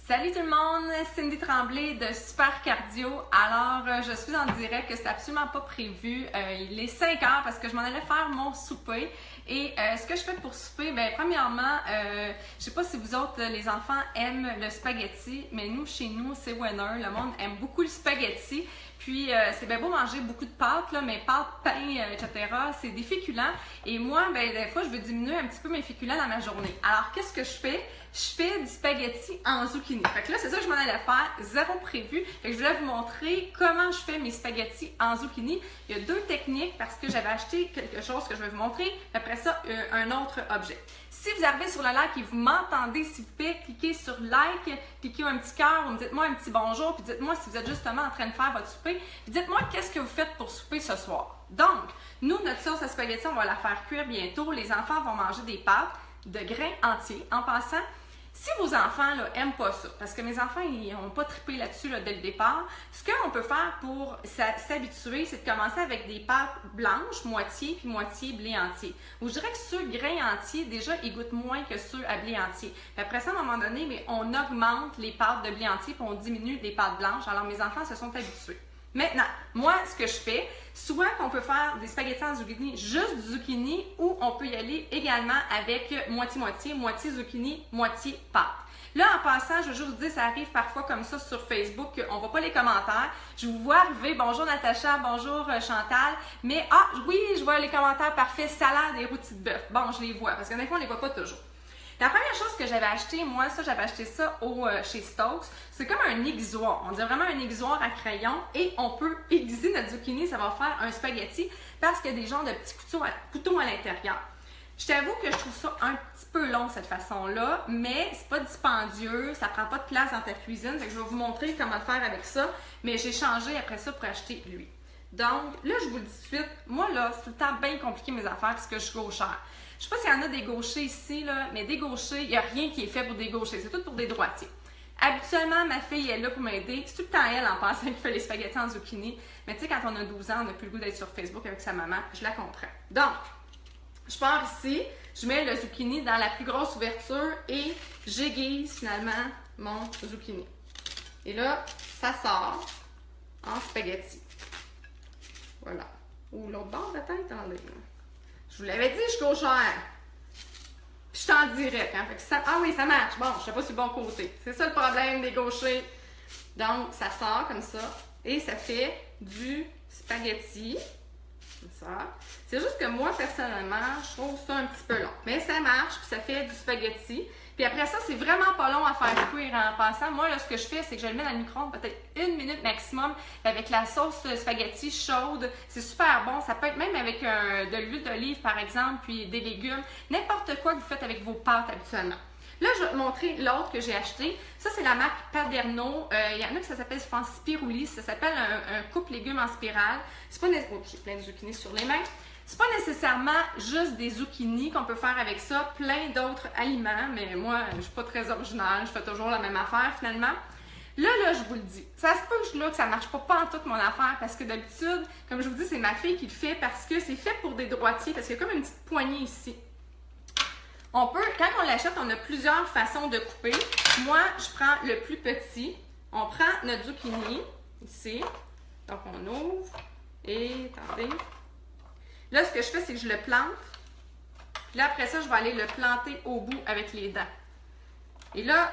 Salut tout le monde, Cindy Tremblay de Super Cardio. Alors, je suis en direct, c'est absolument pas prévu. Il est 5 heures parce que je m'en allais faire mon souper. Et ce que je fais pour souper, bien, premièrement, je sais pas si vous autres, les enfants, aiment le spaghetti, mais nous, chez nous, c'est winner. Le monde aime beaucoup le spaghetti. Puis, c'est bien beau manger beaucoup de pâtes, là, mais pâtes, pain, etc., c'est des féculents. Et moi, ben, des fois, je veux diminuer un petit peu mes féculents dans ma journée. Alors, qu'est-ce que je fais? Je fais du spaghetti en zucchini. Fait que là, c'est ça que je m'en allais faire, zéro prévu. Fait que je voulais vous montrer comment je fais mes spaghettis en zucchini. Il y a deux techniques parce que j'avais acheté quelque chose que je vais vous montrer. Après ça, un autre objet. Si vous arrivez sur le like et vous m'entendez, s'il vous plaît, cliquez sur like, cliquez un petit cœur, ou dites-moi un petit bonjour, puis dites-moi si vous êtes justement en train de faire votre souper. Puis dites-moi qu'est-ce que vous faites pour souper ce soir. Donc, nous, notre sauce à spaghetti, on va la faire cuire bientôt. Les enfants vont manger des pâtes de grains entiers. En passant, si vos enfants n'aiment pas ça, parce que mes enfants ils n'ont pas trippé là-dessus dès le départ, ce qu'on peut faire pour s'habituer, c'est de commencer avec des pâtes blanches, moitié, puis moitié blé entier. Ou je dirais que ceux grains entiers, déjà, ils goûtent moins que ceux à blé entier. Puis après ça, à un moment donné, mais on augmente les pâtes de blé entier, puis on diminue les pâtes blanches. Alors mes enfants se sont habitués. Maintenant, moi, ce que je fais, soit qu'on peut faire des spaghettis en zucchini, juste du zucchini, ou on peut y aller également avec moitié-moitié, moitié zucchini, moitié pâte. Là, en passant, je veux juste vous dire, ça arrive parfois comme ça sur Facebook, on ne voit pas les commentaires. Je vous vois arriver, bonjour Natacha, bonjour Chantal, mais oui, je vois les commentaires parfaits, salade et rôti de bœuf. Bon, je les vois, parce que des fois, on ne les voit pas toujours. La première chose que j'avais acheté, moi, j'avais acheté ça chez Stokes, c'est comme un aiguisoir. On dirait vraiment un aiguisoir à crayon et on peut aiguiser notre zucchini, ça va faire un spaghetti parce qu'il y a des genres de petits couteaux à l'intérieur. Je t'avoue que je trouve ça un petit peu long cette façon-là, mais c'est pas dispendieux, ça prend pas de place dans ta cuisine, fait que je vais vous montrer comment le faire avec ça, mais j'ai changé après ça pour acheter lui. Donc, là, je vous le dis tout de suite, moi, là, c'est tout le temps bien compliqué mes affaires parce que je suis gauchère. Je sais pas s'il y en a des gauchers ici, là, mais des gauchers, il n'y a rien qui est fait pour des gauchers, c'est tout pour des droitiers. Habituellement, ma fille est là pour m'aider. C'est tout le temps elle, en passant, qui fait les spaghettis en zucchini. Mais tu sais, quand on a 12 ans, on n'a plus le goût d'être sur Facebook avec sa maman, je la comprends. Donc, je pars ici, je mets le zucchini dans la plus grosse ouverture et j'aiguise finalement mon zucchini. Et là, ça sort en spaghetti. Voilà. Ou l'autre bord, peut-être, attendez. Je vous l'avais dit, je suis gauchère. Puis je suis en direct. Hein? Fait que ça, oui, ça marche. Bon, je ne sais pas sur le bon côté. C'est ça le problème des gauchers. Donc, ça sort comme ça. Et ça fait du spaghetti. Comme ça. C'est juste que moi, personnellement, je trouve ça un petit peu long. Mais ça marche, puis ça fait du spaghetti. Puis après ça, c'est vraiment pas long à faire cuire en passant. Moi, là, ce que je fais, c'est que je le mets dans le micro-ondes peut-être 1 minute maximum avec la sauce spaghetti chaude. C'est super bon. Ça peut être même avec de l'huile d'olive, par exemple, puis des légumes. N'importe quoi que vous faites avec vos pâtes habituellement. Là, je vais te montrer l'autre que j'ai acheté. Ça, c'est la marque Paderno. Il y en a que ça s'appelle, je pense, Spiroulis. Ça s'appelle un coupe légumes en spirale. C'est pas nécessairement... Oh, j'ai plein de zucchini sur les mains. C'est pas nécessairement juste des zucchini qu'on peut faire avec ça, plein d'autres aliments, mais moi, je suis pas très originale, je fais toujours la même affaire finalement. Là, je vous le dis, ça se peut que ça marche pas en toute mon affaire, parce que d'habitude, comme je vous dis, c'est ma fille qui le fait, parce que c'est fait pour des droitiers, parce qu'il y a comme une petite poignée ici. On peut, quand on l'achète, on a plusieurs façons de couper. Moi, je prends le plus petit, on prend notre zucchini, ici, donc on ouvre, et attendez... Là, ce que je fais, c'est que je le plante. Puis là, après ça, je vais aller le planter au bout avec les dents. Et là,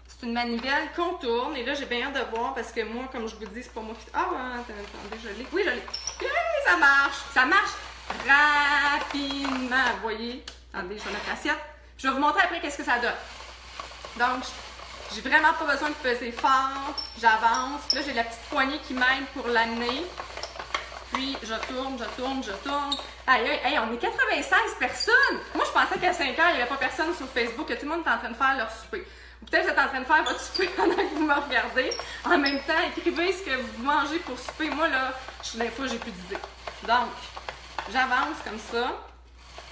c'est une manivelle qu'on tourne. Et là, j'ai bien hâte de voir parce que moi, comme je vous dis, c'est pas moi qui... attendez, je l'ai. Oui, je l'ai. Ça marche. Ça marche rapidement. Vous voyez? Attendez, je vais mettre l'assiette. Je vais vous montrer après qu'est-ce que ça donne. Donc, j'ai vraiment pas besoin de peser fort. J'avance. Là, j'ai la petite poignée qui m'aide pour l'amener. Puis, je tourne. Aïe, on est 96 personnes! Moi, je pensais qu'à 5 heures, il n'y avait pas personne sur Facebook, que tout le monde est en train de faire leur souper. Ou peut-être que vous êtes en train de faire votre souper pendant que vous me regardez. En même temps, écrivez ce que vous mangez pour souper. Moi, là, des fois, j'ai plus d'idées. Donc, j'avance comme ça.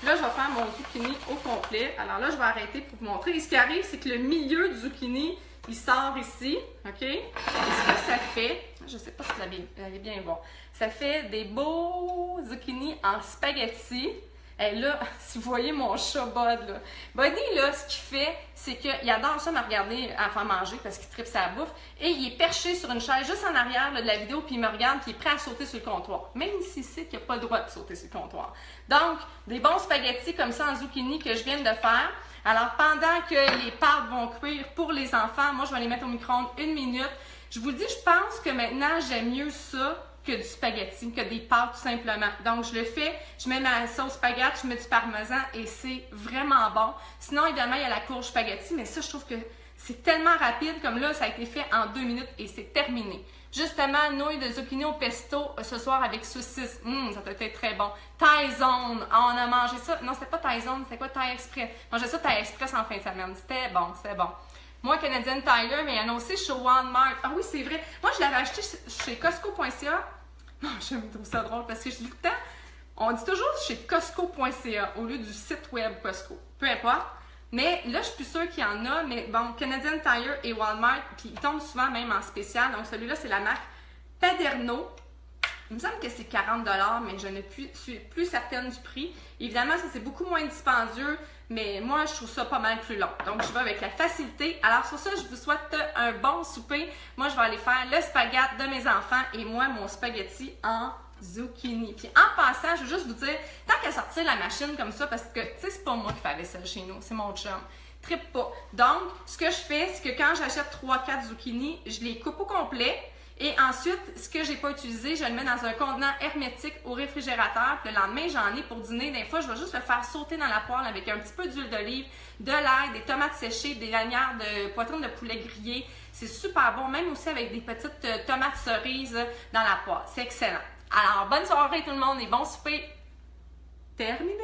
Là, je vais faire mon zucchini au complet. Alors là, je vais arrêter pour vous montrer. Et ce qui arrive, c'est que le milieu du zucchini, il sort ici, OK? Et ce que ça fait, je ne sais pas si vous allez bien voir, ça fait des beaux zucchini en spaghetti. Et là, si vous voyez mon chat Bud, là. Buddy, là, ce qu'il fait, c'est qu'il adore ça me regarder à faire manger parce qu'il tripe sa bouffe. Et il est perché sur une chaise juste en arrière là, de la vidéo, puis il me regarde, puis il est prêt à sauter sur le comptoir. Même s'il sait qu'il n'a pas le droit de sauter sur le comptoir. Donc, des bons spaghettis comme ça en zucchini que je viens de faire. Alors, pendant que les pâtes vont cuire pour les enfants, moi, je vais les mettre au micro-ondes 1 minute. Je vous le dis, je pense que maintenant, j'aime mieux ça que du spaghetti, que des pâtes tout simplement. Donc, je le fais, je mets ma sauce spaghetti, je mets du parmesan et c'est vraiment bon. Sinon, évidemment, il y a la courge spaghetti, mais ça, je trouve que c'est tellement rapide, comme là, ça a été fait en 2 minutes et c'est terminé. Justement, nouilles de zucchini au pesto ce soir avec saucisse. Ça doit être très bon. Thai Zone. On a mangé ça. Non, c'était pas Thai Zone, c'était quoi Thai Express? Mangeais ça Thai Express en fin de semaine. C'était bon, c'était bon. Moi, Canadian Tire, mais il y en a aussi chez Walmart. Ah oui, c'est vrai. Moi, je l'avais acheté chez Costco.ca. Non, je trouve ça drôle parce que je dis tout le temps, on dit toujours chez Costco.ca au lieu du site web Costco. Peu importe. Mais là, je suis plus sûre qu'il y en a. Mais bon, Canadian Tire et Walmart, puis ils tombent souvent même en spécial. Donc, celui-là, c'est la marque Paderno. Il me semble que c'est 40 $, mais je ne suis plus certaine du prix. Évidemment, ça, c'est beaucoup moins dispendieux. Mais moi, je trouve ça pas mal plus long. Donc, je vais avec la facilité. Alors, sur ça, je vous souhaite un bon souper. Moi, je vais aller faire le spaghette de mes enfants et moi, mon spaghetti en zucchini. Puis, en passant, je veux juste vous dire, tant qu'à sortir la machine comme ça, parce que, tu sais, c'est pas moi qui fais la vaisselle chez nous, c'est mon chum. Trippe pas. Donc, ce que je fais, c'est que quand j'achète 3-4 zucchini, je les coupe au complet. Et ensuite, ce que j'ai pas utilisé, je le mets dans un contenant hermétique au réfrigérateur. Puis le lendemain, j'en ai pour dîner. Des fois, je vais juste le faire sauter dans la poêle avec un petit peu d'huile d'olive, de l'ail, des tomates séchées, des lanières de poitrine de poulet grillé. C'est super bon, même aussi avec des petites tomates cerises dans la poêle. C'est excellent. Alors, bonne soirée tout le monde et bon souper. Terminé.